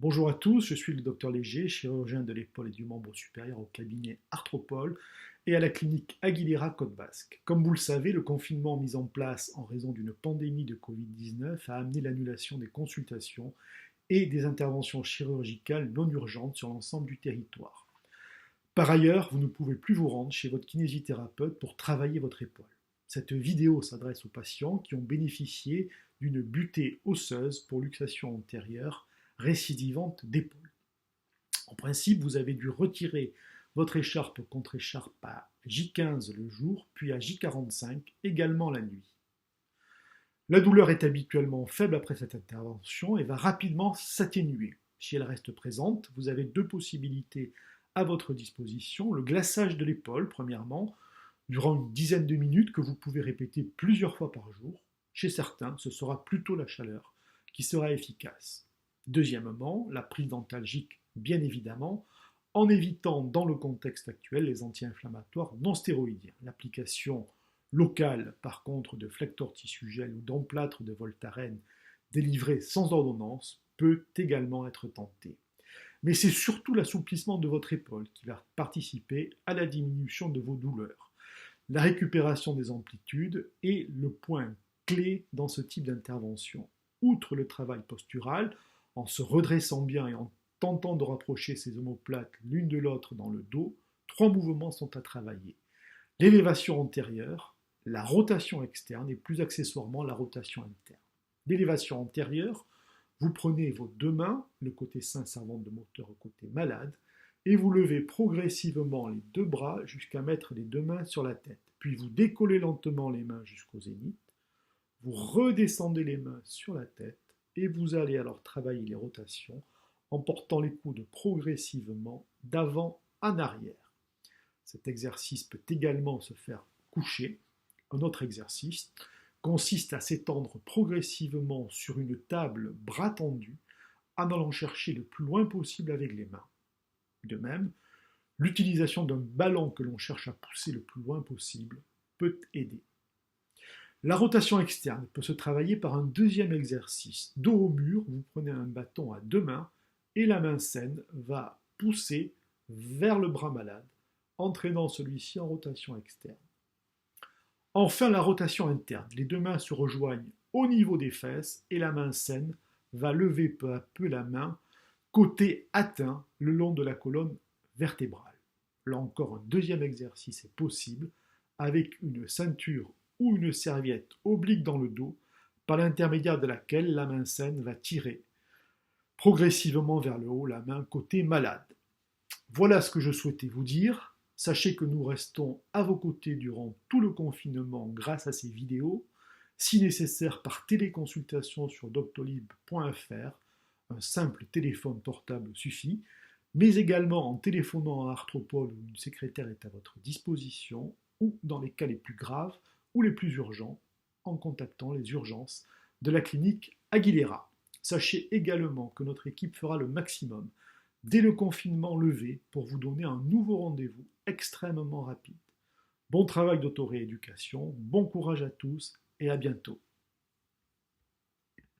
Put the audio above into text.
Bonjour à tous, je suis le docteur Léger, chirurgien de l'épaule et du membre supérieur au cabinet Arthropol et à la clinique Aguilera Côte Basque. Comme vous le savez, le confinement mis en place en raison d'une pandémie de Covid-19 a amené l'annulation des consultations et des interventions chirurgicales non urgentes sur l'ensemble du territoire. Par ailleurs, vous ne pouvez plus vous rendre chez votre kinésithérapeute pour travailler votre épaule. Cette vidéo s'adresse aux patients qui ont bénéficié d'une butée osseuse pour luxation antérieure récidivante d'épaule. En principe, vous avez dû retirer votre écharpe contre écharpe à J15 le jour, puis à J45 également la nuit. La douleur est habituellement faible après cette intervention et va rapidement s'atténuer. Si elle reste présente, vous avez deux possibilités à votre disposition. Le glaçage de l'épaule, premièrement, durant une dizaine de minutes que vous pouvez répéter plusieurs fois par jour. Chez certains, ce sera plutôt la chaleur qui sera efficace. Deuxièmement, la prise dentalgique, bien évidemment, en évitant dans le contexte actuel les anti-inflammatoires non stéroïdiens. L'application locale, par contre, de Flector tissu gel ou d'emplâtre de Voltaren délivré sans ordonnance peut également être tentée. Mais c'est surtout l'assouplissement de votre épaule qui va participer à la diminution de vos douleurs. La récupération des amplitudes est le point clé dans ce type d'intervention. Outre le travail postural, en se redressant bien et en tentant de rapprocher ces omoplates l'une de l'autre dans le dos, trois mouvements sont à travailler. L'élévation antérieure, la rotation externe et plus accessoirement la rotation interne. L'élévation antérieure, vous prenez vos deux mains, le côté sain servant de moteur au côté malade, et vous levez progressivement les deux bras jusqu'à mettre les deux mains sur la tête. Puis vous décollez lentement les mains jusqu'au zénith, vous redescendez les mains sur la tête, et vous allez alors travailler les rotations en portant les coudes progressivement d'avant en arrière. Cet exercice peut également se faire couché. Un autre exercice consiste à s'étendre progressivement sur une table bras tendus en allant chercher le plus loin possible avec les mains. De même, l'utilisation d'un ballon que l'on cherche à pousser le plus loin possible peut aider. La rotation externe peut se travailler par un deuxième exercice. Dos au mur, vous prenez un bâton à deux mains et la main saine va pousser vers le bras malade, entraînant celui-ci en rotation externe. Enfin, la rotation interne. Les deux mains se rejoignent au niveau des fesses et la main saine va lever peu à peu la main côté atteint le long de la colonne vertébrale. Là encore, un deuxième exercice est possible avec une ceinture ou une serviette oblique dans le dos, par l'intermédiaire de laquelle la main saine va tirer progressivement vers le haut la main côté malade. Voilà ce que je souhaitais vous dire. Sachez que nous restons à vos côtés durant tout le confinement grâce à ces vidéos, si nécessaire par téléconsultation sur doctolib.fr, un simple téléphone portable suffit, mais également en téléphonant à Arthropol où une secrétaire est à votre disposition, ou dans les cas les plus graves ou les plus urgents, en contactant les urgences de la clinique Aguilera. Sachez également que notre équipe fera le maximum dès le confinement levé pour vous donner un nouveau rendez-vous extrêmement rapide. Bon travail d'autorééducation, bon courage à tous et à bientôt.